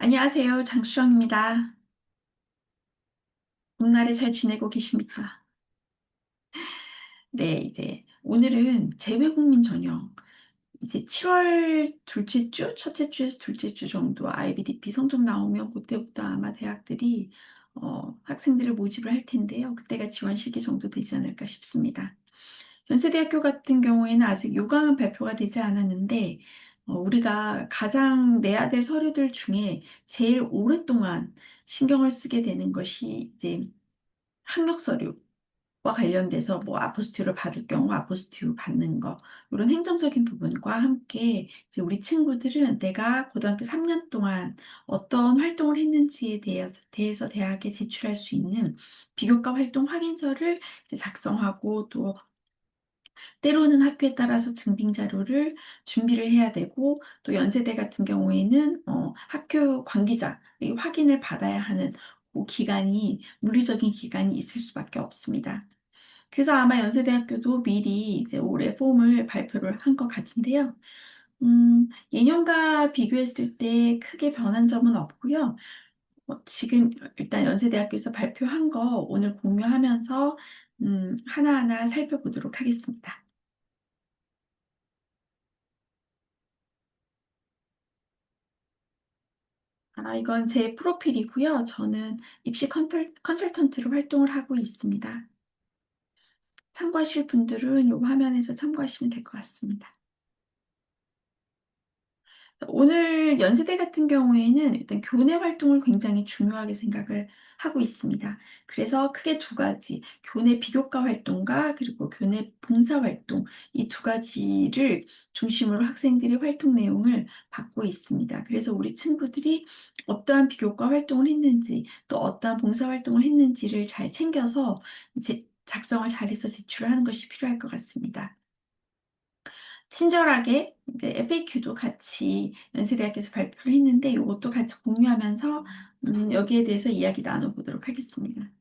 안녕하세요. 장수정입니다. 봄날에 잘 지내고 계십니까? 네, 이제 오늘은 재외국민 전형, 이제 7월 둘째 주, 첫째 주에서 둘째 주 정도 IBDP 성적 나오면 그때부터 아마 대학들이 학생들을 모집을 할 텐데요. 그때가 지원 시기 정도 되지 않을까 싶습니다. 연세대학교 같은 경우에는 아직 요강은 발표가 되지 않았는데, 우리가 가장 내야 될 서류들 중에 제일 오랫동안 신경을 쓰게 되는 것이 이제 학력 서류와 관련돼서 뭐 아포스티를 받을 경우 아포스티를 받는 거 이런 행정적인 부분과 함께 이제 우리 친구들은 내가 고등학교 3년 동안 어떤 활동을 했는지에 대해서 대학에 제출할 수 있는 비교과 활동 확인서를 이제 작성하고 또 때로는 학교에 따라서 증빙 자료를 준비를 해야 되고 또 연세대 같은 경우에는 학교 관계자 이 확인을 받아야 하는 그 기간이 물리적인 기간이 있을 수밖에 없습니다. 그래서 아마 연세대학교도 미리 이제 올해 폼을 발표를 한 것 같은데요. 예년과 비교했을 때 크게 변한 점은 없고요. 지금 일단 연세대학교에서 발표한 거 오늘 공유하면서 하나하나 살펴보도록 하겠습니다. 이건 제 프로필이고요. 저는 입시 컨설턴트로 활동을 하고 있습니다. 참고하실 분들은 이 화면에서 참고하시면 될 것 같습니다. 오늘 연세대 같은 경우에는 일단 교내 활동을 굉장히 중요하게 생각을 하고 있습니다. 그래서 크게 두 가지, 교내 비교과 활동과 그리고 교내 봉사 활동, 이 두 가지를 중심으로 학생들이 활동 내용을 받고 있습니다. 그래서 우리 친구들이 어떠한 비교과 활동을 했는지, 또 어떠한 봉사 활동을 했는지를 잘 챙겨서 이제 작성을 잘해서 제출을 하는 것이 필요할 것 같습니다. 친절하게 이제 FAQ도 같이 연세대학교에서 발표를 했는데 이것도 같이 공유하면서 여기에 대해서 이야기 나눠보도록 하겠습니다.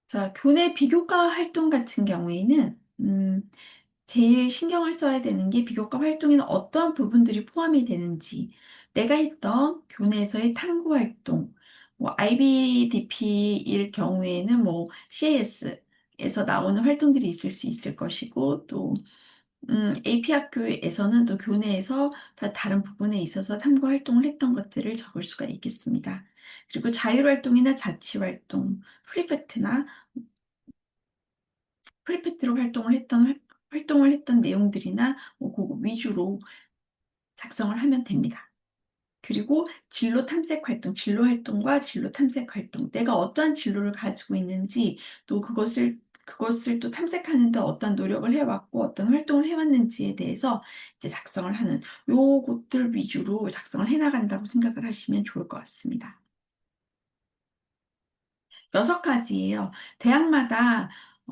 자, 교내 비교과 활동 같은 경우에는 제일 신경을 써야 되는 게 비교과 활동에는 어떠한 부분들이 포함이 되는지, 내가 했던 교내에서의 탐구 활동, 뭐 IBDP일 경우에는 뭐 CAS에서 나오는 활동들이 있을 수 있을 것이고, 또 AP 학교에서는 또 교내에서 다 다른 부분에 있어서 탐구 활동을 했던 것들을 적을 수가 있겠습니다. 그리고 자율활동이나 자치활동, 프리팩트나 프리팩트로 활동을 했던 내용들이나 뭐 그거 위주로 작성을 하면 됩니다. 그리고 진로 탐색 활동, 진로 활동과 진로 탐색 활동, 내가 어떠한 진로를 가지고 있는지, 또 그것을 또 탐색하는데 어떤 노력을 해왔고, 어떤 활동을 해왔는지에 대해서 이제 작성을 하는 요것들 위주로 작성을 해나간다고 생각을 하시면 좋을 것 같습니다. 6가지예요. 대학마다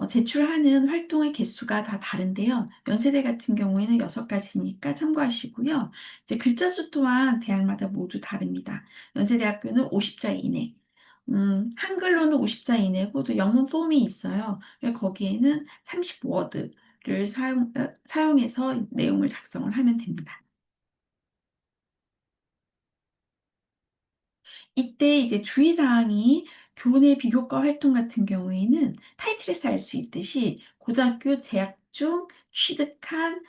제출하는 활동의 개수가 다 다른데요. 연세대 같은 경우에는 6가지니까 참고하시고요. 이제 글자 수 또한 대학마다 모두 다릅니다. 연세대학교는 50자 이내, 한글로는 50자 이내고 또 영문 폼이 있어요. 거기에는 30워드를 사용해서 내용을 작성을 하면 됩니다. 이때 이제 주의사항이 교내 비교과 활동 같은 경우에는 타이틀에서 알 수 있듯이 고등학교 재학 중 취득한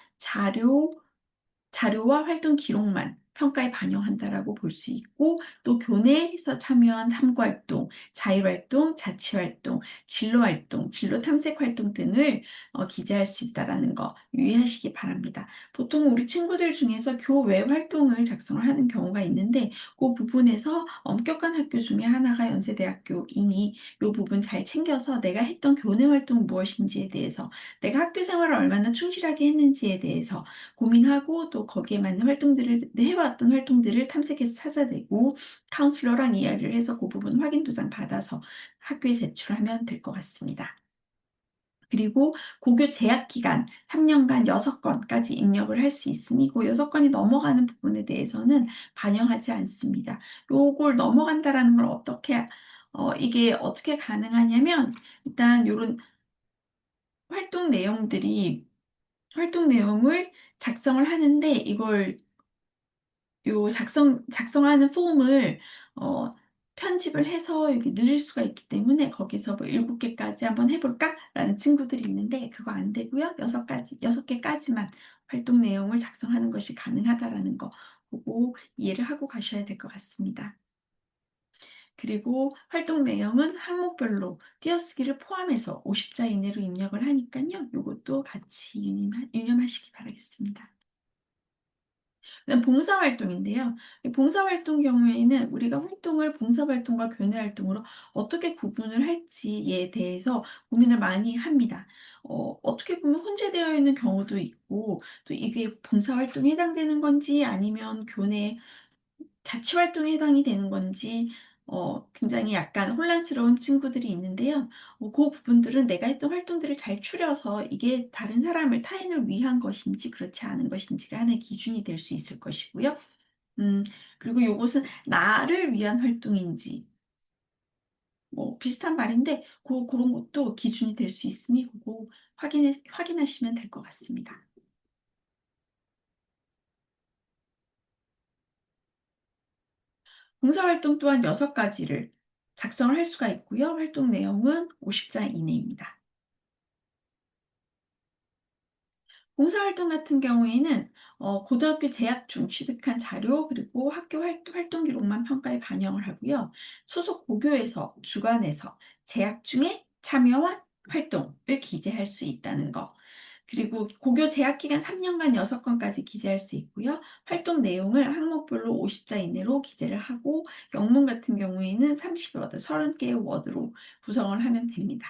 자료와 활동 기록만 평가에 반영한다라고 볼 수 있고, 또 교내에서 참여한 탐구활동, 자율활동, 자치활동, 진로활동, 진로 탐색 활동 등을 기재할 수 있다라는 거 유의하시기 바랍니다. 보통 우리 친구들 중에서 교외 활동을 작성을 하는 경우가 있는데 그 부분에서 엄격한 학교 중에 하나가 연세대학교이니 이 부분 잘 챙겨서 내가 했던 교내 활동 무엇인지에 대해서, 내가 학교 생활을 얼마나 충실하게 했는지에 대해서 고민하고 또 거기에 맞는 활동들을 해왔던 활동들을 탐색해서 찾아내고 카운슬러랑 이야기를 해서 그 부분 확인 도장 받아서 학교에 제출하면 될 것 같습니다. 그리고 고교 재학 기간 3년간 6건까지 입력을 할 수 있으니 그 6건이 넘어가는 부분에 대해서는 반영하지 않습니다. 요걸 넘어간다라는 걸 이게 어떻게 가능하냐면, 일단 요런 활동 내용들이 활동 내용을 작성을 하는데 이걸 요 작성하는 폼을 어 편집을 해서 여기 늘릴 수가 있기 때문에 거기서 뭐 "7 개까지 한번 해 볼까?"라는 친구들이 있는데 그거 안 되고요. 6 개까지만 활동 내용을 작성하는 것이 가능하다라는 거 고거 이해를 하고 가셔야 될 것 같습니다. 그리고 활동 내용은 항목별로 띄어쓰기를 포함해서 50자 이내로 입력을 하니깐요. 요것도 같이 유념하시기 바라겠습니다. 그다음 봉사활동인데요. 이 봉사활동 경우에는 우리가 활동을 봉사활동과 교내활동으로 어떻게 구분을 할지에 대해서 고민을 많이 합니다. 어떻게 보면 혼재되어 있는 경우도 있고 또 이게 봉사활동에 해당되는 건지 아니면 교내 자치활동에 해당이 되는 건지 굉장히 약간 혼란스러운 친구들이 있는데요. 그 부분들은 내가 했던 활동들을 잘 추려서 이게 다른 사람을 타인을 위한 것인지 그렇지 않은 것인지가 하나의 기준이 될 수 있을 것이고요. 음 그리고 요것은 나를 위한 활동인지 뭐 비슷한 말인데 고런 것도 기준이 될 수 있으니 고거 확인하시면 될 것 같습니다. 봉사활동 또한 6 가지를 작성을 할 수가 있고요. 활동 내용은 50자 이내입니다. 봉사활동 같은 경우에는 고등학교 재학 중 취득한 자료 그리고 학교 활동 기록만 평가에 반영을 하고요. 소속 고교에서 주관해서 재학 중에 참여한 활동을 기재할 수 있다는 거. 그리고 고교 재학 기간 3 년간 6 건까지 기재할 수 있고요. 활동 내용을 항목별로 50자 이내로 기재를 하고 영문 같은 경우에는 30 워드, 30 개의 워드로 구성을 하면 됩니다.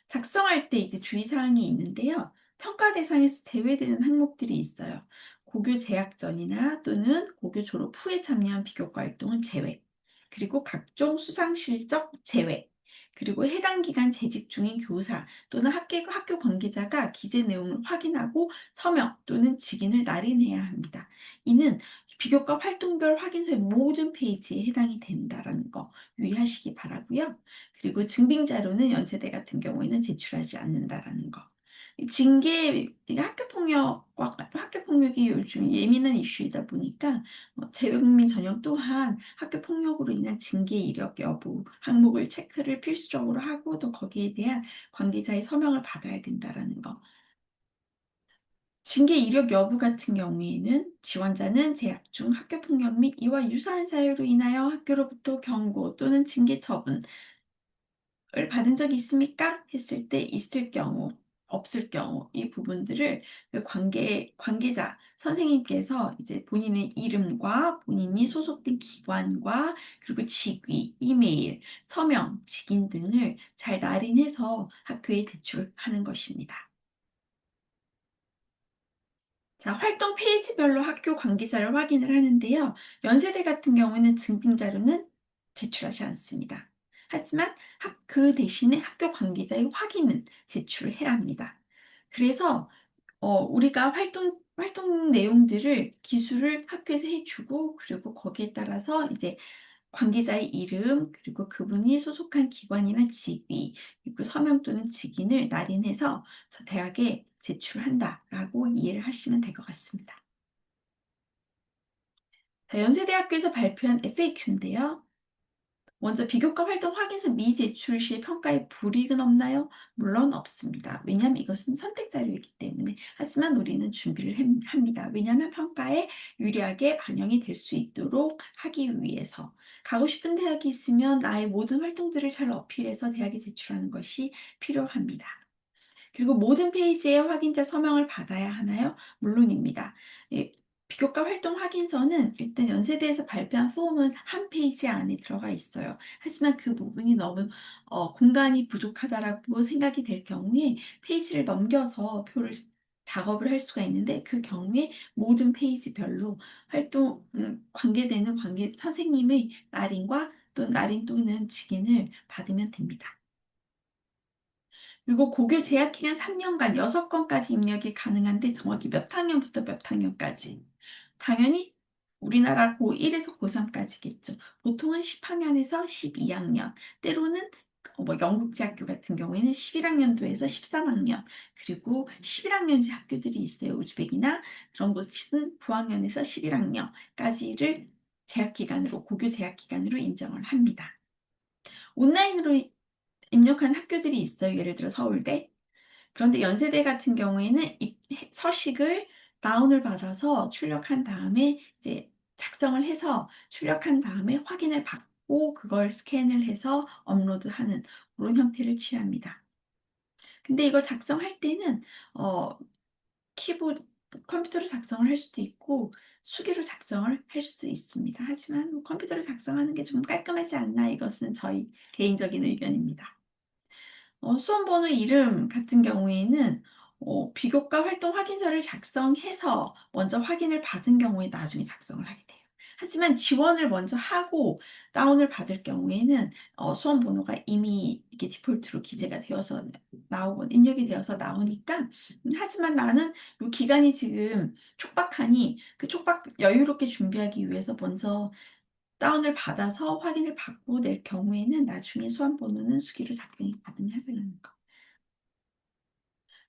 작성할 때 이제 주의사항이 있는데요. 평가 대상에서 제외되는 항목들이 있어요. 고교 재학 전이나 또는 고교 졸업 후에 참여한 비교과 활동은 제외. 그리고 각종 수상 실적 제외. 그리고 해당 기간 재직 중인 교사 또는 학교 관계자가 기재 내용을 확인하고 서명 또는 직인을 날인해야 합니다. 이는 비교과 활동별 확인서의 모든 페이지에 해당이 된다라는 거 유의하시기 바라고요. 그리고 증빙 자료는 연세대 같은 경우에는 제출하지 않는다라는 거. 이 징계 이 학교 폭력이 요즘 예민한 이슈이다 보니까 재외국민 전형 또한 학교 폭력으로 인한 징계 이력 여부 항목을 체크를 필수적으로 하고 또 거기에 대한 관계자의 서명을 받아야 된다라는 거. 징계 이력 여부 같은 경우에는 지원자는 재학 중 학교 폭력 및 이와 유사한 사유로 인하여 학교로부터 경고 또는 징계 처분 을 받은 적이 있습니까? 했을 때 있을 경우, 없을 경우 이 부분들을 그 관계자 선생님께서 이제 본인의 이름과 본인이 소속된 기관과 그리고 직위, 이메일, 서명, 직인 등을 잘 날인해서 학교에 제출하는 것입니다. 자, 활동 페이지별로 학교 관계자를 확인을 하는데요. 연세대 같은 경우에는 증빙 자료는 제출하지 않습니다. 하지만 그 대신에 학교 관계자의 확인은 제출을 해야 합니다. 그래서 우리가 활동 내용들을 기술을 학교에서 해 주고 그리고 거기에 따라서 이제 관계자의 이름 그리고 그분이 소속한 기관이나 직위 그리고 서명 또는 직인을 날인해서 "저 대학에 제출한다."라고 이해를 하시면 될 것 같습니다. 자, 연세대학교에서 발표한 FAQ인데요. 먼저 비교과 활동 확인서 미제출 시에 평가에 불이익은 없나요? 물론 없습니다. 왜냐하면 이것은 선택 자료이기 때문에. 하지만 우리는 준비를 합니다. 왜냐하면 평가에 유리하게 반영이 될 수 있도록 하기 위해서. 가고 싶은 대학이 있으면 나의 모든 활동들을 잘 어필해서 대학에 제출하는 것이 필요합니다. 그리고 모든 페이지에 확인자 서명을 받아야 하나요? 물론입니다. 예, 비교과 활동 확인서는 일단 연세대에서 발표한 폼은 한 페이지 안에 들어가 있어요. 하지만 그 부분이 너무 공간이 부족하다라고 생각이 될 경우에 페이지를 넘겨서 표를 작업을 할 수가 있는데 그 경우에 모든 페이지별로 활동 관계되는 관계 선생님의 날인과 또 날인 또는 직인을 받으면 됩니다. 그리고 고교 재학 기간 3 년간 6 건까지 입력이 가능한데 정확히 몇 학년부터 몇 학년까지. 당연히 우리나라 고1 에서 고3 까지겠죠. 보통은 10 학년에서 12 학년, 때로는 뭐 영국제학교 같은 경우에는 11학년도에서 13학년, 그리고 11학년제 학교들이 있어요. 우즈벡이나 그런 곳은 9학년에서 11학년까지를 재학기간으로, 고교 재학기간으로 인정을 합니다. 온라인으로 입력한 학교들이 있어요. 예를 들어 서울대. 그런데 연세대 같은 경우에는 서식을 다운을 받아서 출력한 다음에 이제 작성을 해서 출력한 다음에 확인을 받고 그걸 스캔을 해서 업로드하는 그런 형태를 취합니다. 근데 이걸 작성할 때는 어 키보드 컴퓨터로 작성을 할 수도 있고 수기로 작성을 할 수도 있습니다. 하지만 뭐 컴퓨터로 작성하는 게 좀 깔끔하지 않나, 이것은 저희 개인적인 의견입니다. 수험번호 이름 같은 경우에는 비교과 활동 확인서를 작성해서 먼저 확인을 받은 경우에 나중에 작성을 하게 돼요. 하지만 지원을 먼저 하고 다운을 받을 경우에는 수험번호가 이미 이렇게 디폴트로 기재가 되어서 나오고 입력이 되어서 나오니까, 하지만 나는 요 기간이 지금 촉박하니 그 촉박 여유롭게 준비하기 위해서 먼저 다운을 받아서 확인을 받고 낼 경우에는 나중에 수험번호는 수기로 작성이 가능하다는 거.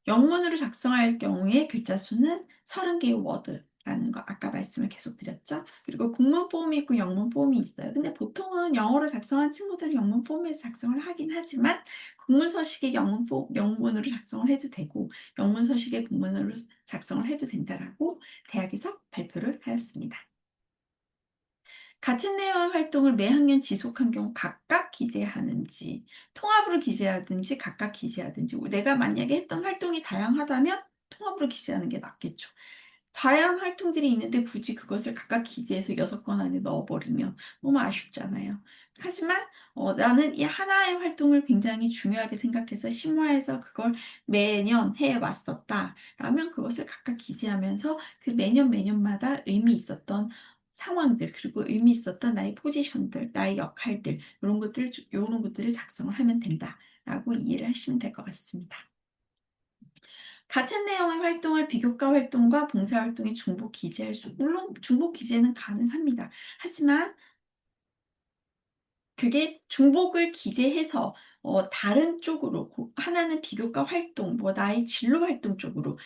영문으로 작성할 경우에 글자 수는 30개의 워드라는 거 아까 말씀을 계속 드렸죠. 그리고 국문 폼이 있고 영문 폼이 있어요. 근데 보통은 영어로 작성한 친구들은 영문 폼에서 작성을 하긴 하지만 국문 서식에 영문으로 작성을 해도 되고 영문 서식에 국문으로 작성을 해도 된다라고 대학에서 발표를 하였습니다. 같은 내용의 활동을 매 학년 지속한 경우 각각 기재하는지, 통합으로 기재하든지 각각 기재하든지, 내가 만약에 했던 활동이 다양하다면 통합으로 기재하는 게 낫겠죠. 다양한 활동들이 있는데 굳이 그것을 각각 기재해서 6권 안에 넣어버리면 너무 아쉽잖아요. 하지만 나는 이 하나의 활동을 굉장히 중요하게 생각해서 심화해서 그걸 매년 해왔었다 라면 그것을 각각 기재하면서 그 매년 매년마다 의미 있었던 상황들, 그리고 의미 있었던 나의 포지션들, 나의 역할들, 이런 것들을 작성을 하면 된다라고 이해를 하시면 될 것 같습니다. 같은 내용의 활동을 비교과 활동과 봉사 활동에 중복 기재할 물론 중복 기재는 가능합니다. 하지만 그게 중복을 기재해서 다른 쪽으로 하나는 비교과 활동, 뭐 나의 진로 활동 쪽으로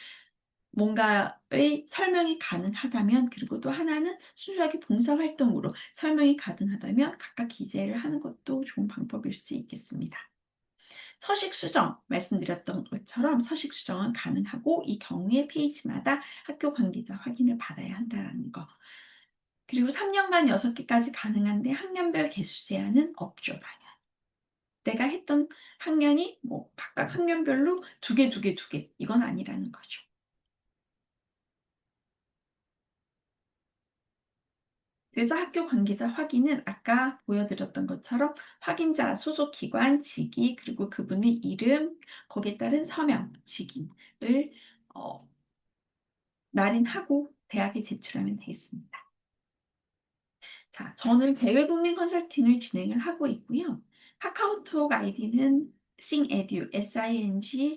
뭔가의 설명이 가능하다면, 그리고 또 하나는 순수하게 봉사활동으로 설명이 가능하다면 각각 기재를 하는 것도 좋은 방법일 수 있겠습니다. 서식 수정 말씀드렸던 것처럼 서식 수정은 가능하고 이 경우에 페이지마다 학교 관계자 확인을 받아야 한다는 거. 그리고 3년간 6개까지 가능한데 학년별 개수 제한은 없죠, 당연히. 내가 했던 학년이 뭐 각각 학년별로 2개, 2개, 2개 이건 아니라는 거죠. 그래서 학교 관계자 확인은 아까 보여드렸던 것처럼 확인자, 소속 기관, 직위, 그리고 그분의 이름, 거기에 따른 서명, 직인을 어, 날인하고 대학에 제출하면 되겠습니다. 자, 저는 재외국민 컨설팅을 진행을 하고 있고요. 카카오톡 아이디는 singedu, sing-edu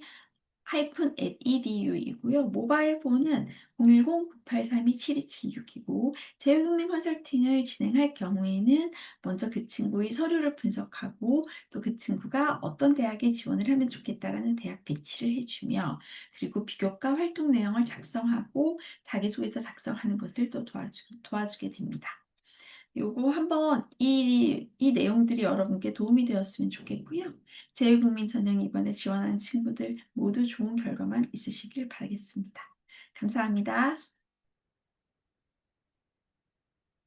이고요. 모바일 폰은 010-9832-7276이고, 재외국민 컨설팅을 진행할 경우에는 먼저 그 친구의 서류를 분석하고 또 그 친구가 어떤 대학에 지원을 하면 좋겠다라는 대학 배치를 해주며, 그리고 비교과 활동 내용을 작성하고 자기소개서 작성하는 것을 또 도와주게 됩니다. 요거 한번 이 내용들이 여러분께 도움이 되었으면 좋겠고요. 재외국민 전형 이번에 지원하는 친구들 모두 좋은 결과만 있으시길 바라겠습니다. 감사합니다.